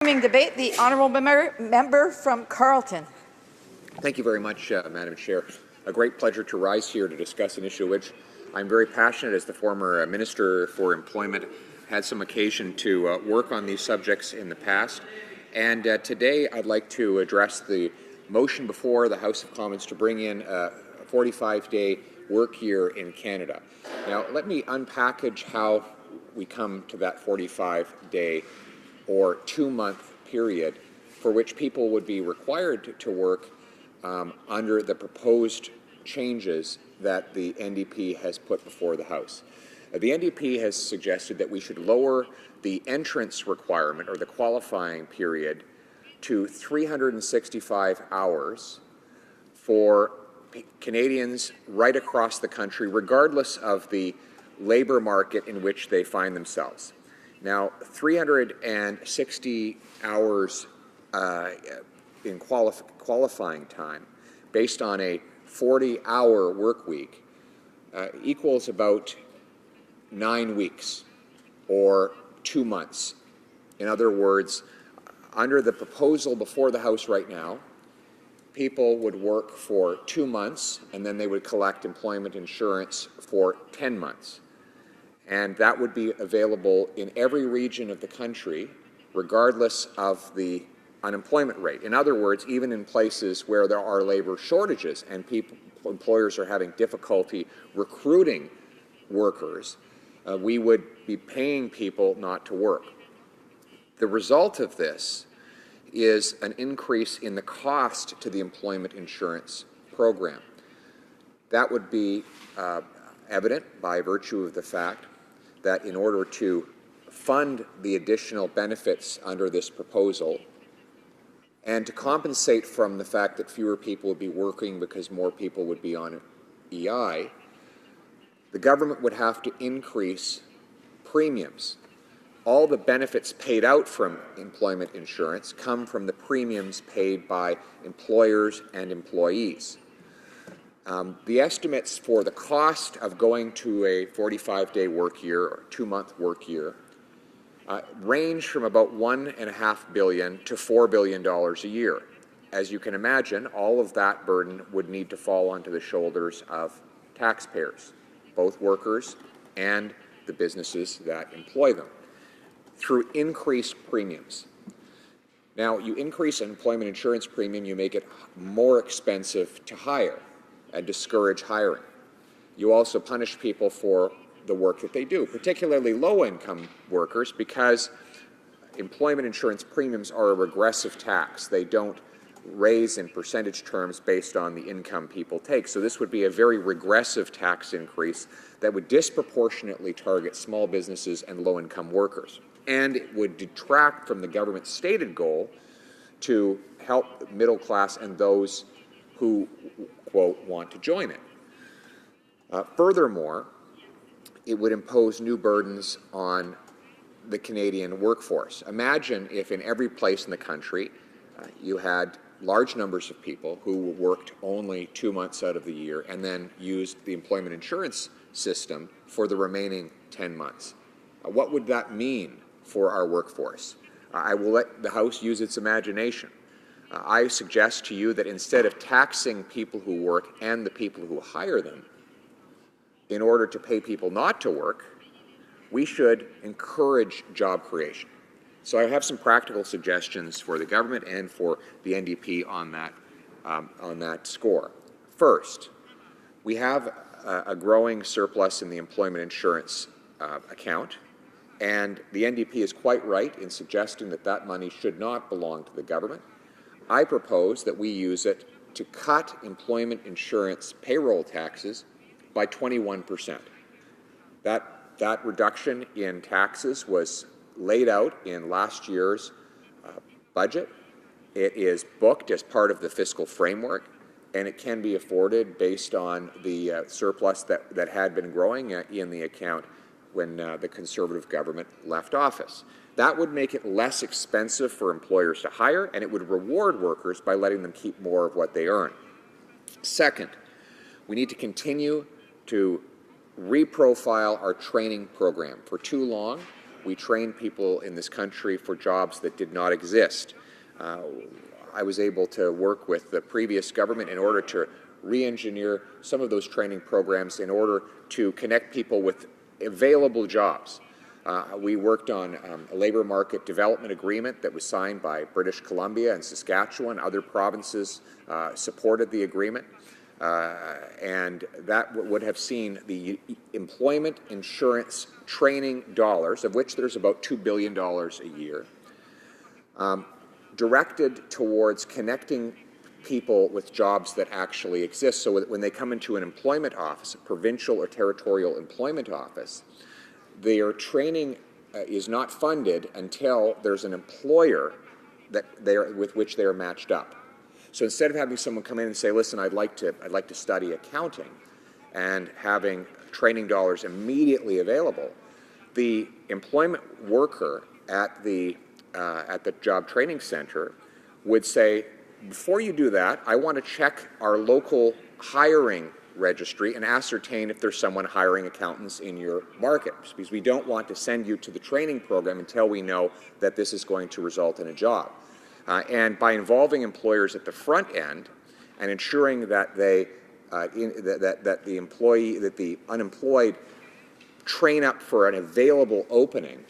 Debate, the honourable member from Carleton. Thank you very much, Madam Chair. A great pleasure to rise here to discuss an issue which I'm very passionate, as the former Minister for Employment, had some occasion to work on these subjects in the past. And today I'd like to address the motion before the House of Commons to bring in a 45-day work year in Canada. Now, let me unpackage how we come to that 45-day or 2-month period for which people would be required to work under the proposed changes that the NDP has put before the House. The NDP has suggested that we should lower the entrance requirement, or the qualifying period, to 365 hours for Canadians right across the country, regardless of the labour market in which they find themselves. Now, 360 hours in qualifying time, based on a 40-hour work week, equals about 9 weeks or 2 months. In other words, under the proposal before the House right now, people would work for 2 months and then they would collect employment insurance for 10 months. And that would be available in every region of the country, regardless of the unemployment rate. In other words, even in places where there are labor shortages and employers are having difficulty recruiting workers, we would be paying people not to work. The result of this is an increase in the cost to the employment insurance program. That would be evident by virtue of the fact that in order to fund the additional benefits under this proposal and to compensate from the fact that fewer people would be working because more people would be on EI, the government would have to increase premiums. All the benefits paid out from employment insurance come from the premiums paid by employers and employees. The estimates for the cost of going to a 45-day work year or 2-month work year range from about $1.5 billion to $4 billion a year. As you can imagine, all of that burden would need to fall onto the shoulders of taxpayers, both workers and the businesses that employ them, through increased premiums. Now, you increase an employment insurance premium, you make it more expensive to hire and discourage hiring. You also punish people for the work that they do, particularly low-income workers, because employment insurance premiums are a regressive tax. They don't raise in percentage terms based on the income people take. So this would be a very regressive tax increase that would disproportionately target small businesses and low-income workers. And it would detract from the government's stated goal to help the middle class and those who, quote, want to join it. Furthermore, it would impose new burdens on the Canadian workforce. Imagine if in every place in the country you had large numbers of people who worked only 2 months out of the year and then used the employment insurance system for the remaining 10 months. What would that mean for our workforce? I will let the House use its imagination. I suggest to you that instead of taxing people who work and the people who hire them in order to pay people not to work, we should encourage job creation. So I have some practical suggestions for the government and for the NDP on that score. First, we have a growing surplus in the employment insurance account, and the NDP is quite right in suggesting that that money should not belong to the government. I propose that we use it to cut employment insurance payroll taxes by 21%. That reduction in taxes was laid out in last year's budget. It is booked as part of the fiscal framework, and it can be afforded based on the surplus that had been growing in the account when the Conservative government left office. That would make it less expensive for employers to hire, and it would reward workers by letting them keep more of what they earn. Second, we need to continue to reprofile our training program. For too long, we trained people in this country for jobs that did not exist. I was able to work with the previous government in order to re-engineer some of those training programs in order to connect people with available jobs. We worked on a labour market development agreement that was signed by British Columbia and Saskatchewan. Other provinces supported the agreement. And that would have seen the employment insurance training dollars, of which there's about $2 billion a year, directed towards connecting people with jobs that actually exist. So when they come into an employment office, a provincial or territorial employment office, their training is not funded until there's an employer that with which they are matched up. So instead of having someone come in and say, listen, I'd like to study accounting, and having training dollars immediately available, the employment worker at the job training center would say, before you do that, I want to check our local hiring registry and ascertain if there's someone hiring accountants in your market, because we don't want to send you to the training program until we know that this is going to result in a job. And by involving employers at the front end and ensuring that that the unemployed train up for an available opening,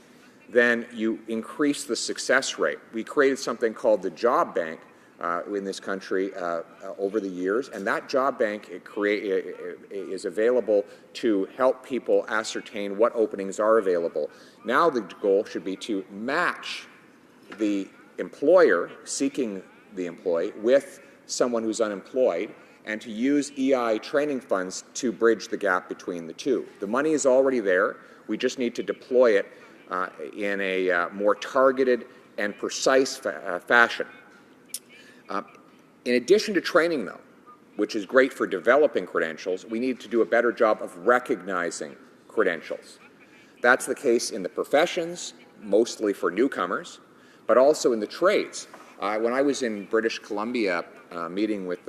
then you increase the success rate. We created something called the Job Bank in this country over the years, and that Job Bank is available to help people ascertain what openings are available. Now the goal should be to match the employer seeking the employee with someone who's unemployed, and to use EI training funds to bridge the gap between the two. The money is already there. We just need to deploy it in a more targeted and precise fashion. In addition to training, though, which is great for developing credentials, we need to do a better job of recognizing credentials. That's the case in the professions, mostly for newcomers, but also in the trades. When I was in British Columbia meeting with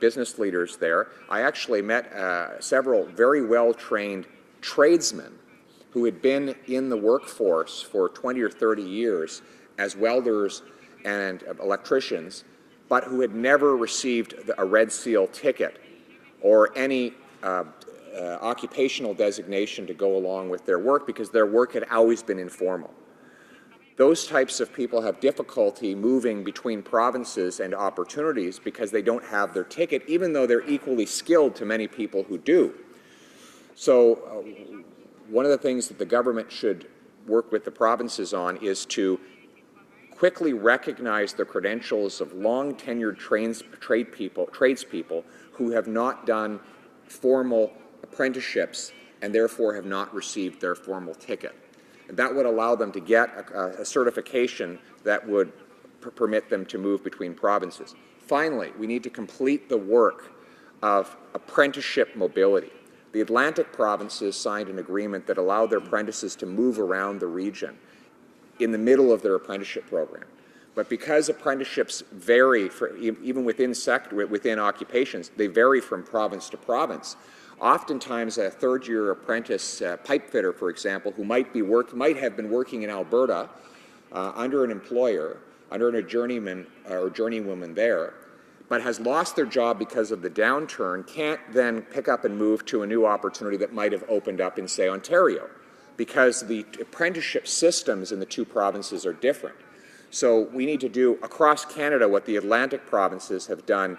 business leaders there, I actually met several very well-trained tradesmen who had been in the workforce for 20 or 30 years as welders and electricians, but who had never received a Red Seal ticket or any occupational designation to go along with their work, because their work had always been informal. Those types of people have difficulty moving between provinces and opportunities because they don't have their ticket, even though they're equally skilled to many people who do. So one of the things that the government should work with the provinces on is to quickly recognize the credentials of long-tenured tradespeople who have not done formal apprenticeships and therefore have not received their formal ticket. And that would allow them to get a certification that would permit them to move between provinces. Finally, we need to complete the work of apprenticeship mobility. The Atlantic provinces signed an agreement that allowed their apprentices to move around the region in the middle of their apprenticeship program. But because apprenticeships vary, even within occupations, they vary from province to province. Oftentimes, a third-year apprentice pipe fitter, for example, who might have been working in Alberta under an employer, under a journeyman or journeywoman there, but has lost their job because of the downturn, can't then pick up and move to a new opportunity that might have opened up in, say, Ontario, because the apprenticeship systems in the two provinces are different. So we need to do across Canada what the Atlantic provinces have done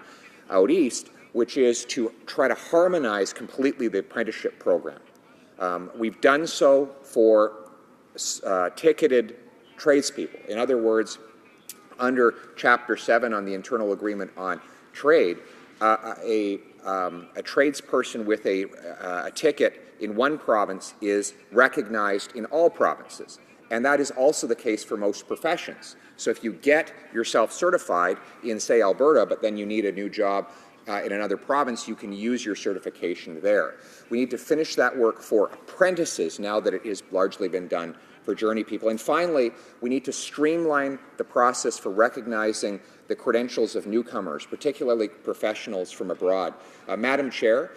out east, which is to try to harmonize completely the apprenticeship program. We've done so for ticketed tradespeople. In other words, under Chapter 7 on the Internal Agreement on Trade, a tradesperson with a ticket in one province is recognized in all provinces. And that is also the case for most professions. So if you get yourself certified in, say, Alberta, but then you need a new job in another province, you can use your certification there. We need to finish that work for apprentices now that it has largely been done for journey people. And finally, we need to streamline the process for recognizing the credentials of newcomers, particularly professionals from abroad. Madam Chair,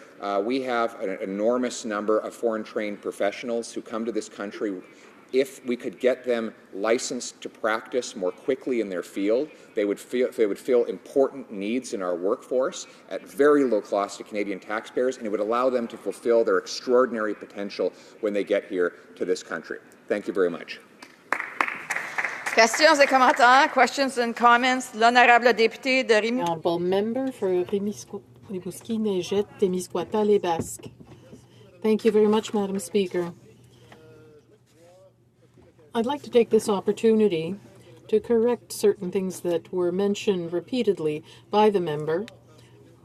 we have an enormous number of foreign-trained professionals who come to this country if we could get them licensed to practice more quickly in their field, they would fill important needs in our workforce at very low cost to Canadian taxpayers, and it would allow them to fulfill their extraordinary potential when they get here to this country. Thank you very much. Questions et commentaires, questions and comments. L'honorable député de Rimouski. Honorable member for Rimouski, Neigette, Témiscouata, Les Basques. Thank you very much, Madam Speaker. I'd like to take this opportunity to correct certain things that were mentioned repeatedly by the member,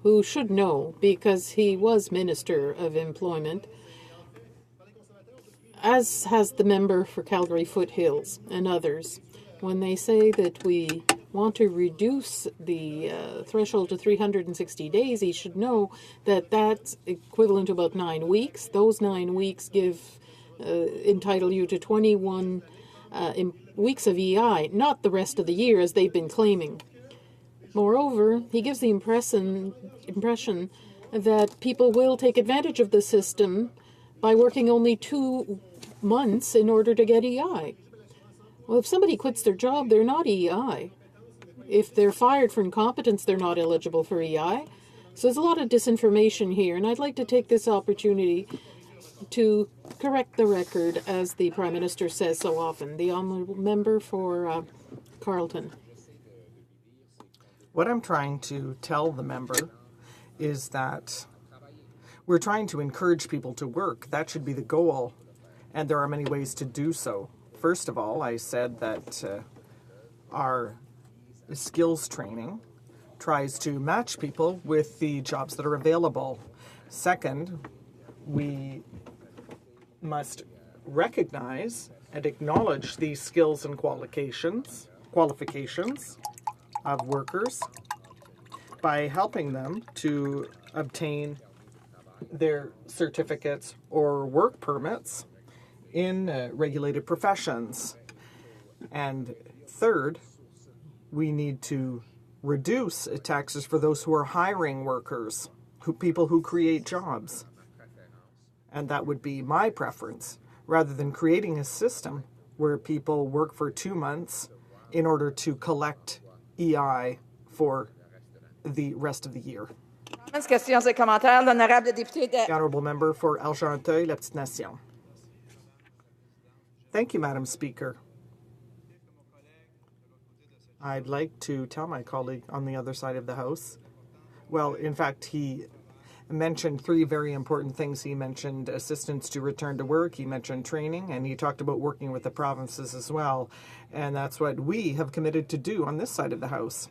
who should know because he was Minister of Employment, as has the member for Calgary Foothills and others. When they say that we want to reduce the threshold to 360 days, he should know that that's equivalent to about 9 weeks. Those 9 weeks entitle you to 21 weeks of EI, not the rest of the year as they've been claiming. Moreover, he gives the impression that people will take advantage of the system by working only 2 months in order to get EI. Well, if somebody quits their job, they're not EI. If they're fired for incompetence, they're not eligible for EI. So there's a lot of disinformation here, and I'd like to take this opportunity to correct the record, as the Prime Minister says so often. The honourable member for Carleton. What I'm trying to tell the member is that we're trying to encourage people to work. That should be the goal, and there are many ways to do so. First of all, I said that our skills training tries to match people with the jobs that are available. Second, we must recognize and acknowledge the skills and qualifications of workers by helping them to obtain their certificates or work permits in regulated professions. And third, we need to reduce taxes for those who are hiring workers, people who create jobs. And that would be my preference, rather than creating a system where people work for 2 months in order to collect EI for the rest of the year. Questions et commentaires. L'honorable député de... The honourable member for Argenteuil, La Petite Nation. Thank you, Madam Speaker. I'd like to tell my colleague on the other side of the House, well, in fact, he mentioned 3 very important things. He mentioned assistance to return to work, he mentioned training, and he talked about working with the provinces as well. And that's what we have committed to do on this side of the House.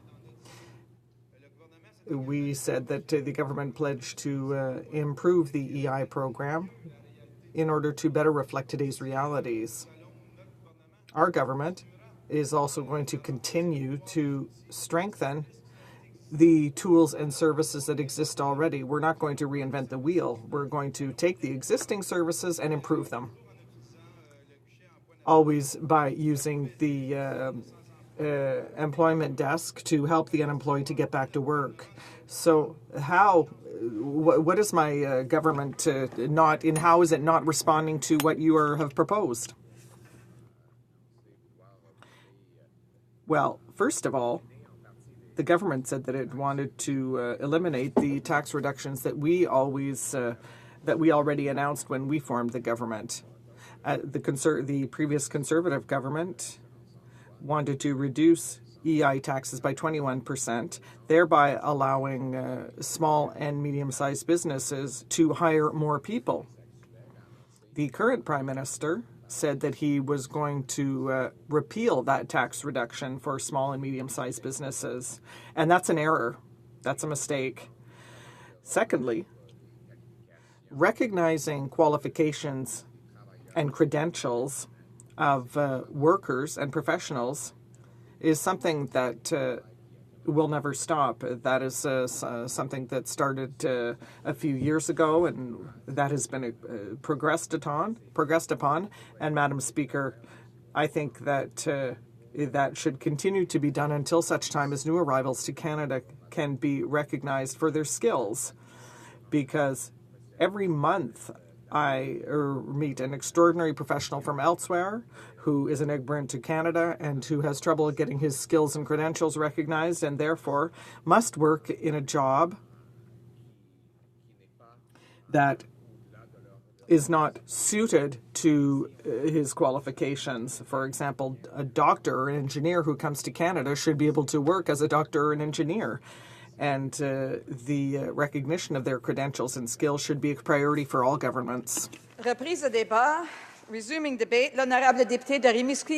We said that the government pledged to improve the EI program in order to better reflect today's realities. Our government is also going to continue to strengthen the tools and services that exist already. We're not going to reinvent the wheel. We're going to take the existing services and improve them, always by using the employment desk to help the unemployed to get back to work. So what is my government how is it not responding to what you have proposed? Well, first of all, the government said that it wanted to eliminate the tax reductions that we already announced when we formed the government. The previous Conservative government wanted to reduce EI taxes by 21%, thereby allowing small and medium-sized businesses to hire more people. The current Prime Minister said that he was going to repeal that tax reduction for small and medium-sized businesses. And that's an error. That's a mistake. Secondly, recognizing qualifications and credentials of workers and professionals is something that will never stop. That is something that started a few years ago, and that has been progressed upon. And Madam Speaker, I think that that should continue to be done until such time as new arrivals to Canada can be recognized for their skills. Because every month meet an extraordinary professional from elsewhere who is an immigrant to Canada and who has trouble getting his skills and credentials recognized and therefore must work in a job that is not suited to his qualifications. For example, a doctor or an engineer who comes to Canada should be able to work as a doctor or an engineer. And the recognition of their credentials and skills should be a priority for all governments. Reprise de débat. Resuming debate. L'honorable député de Rimouski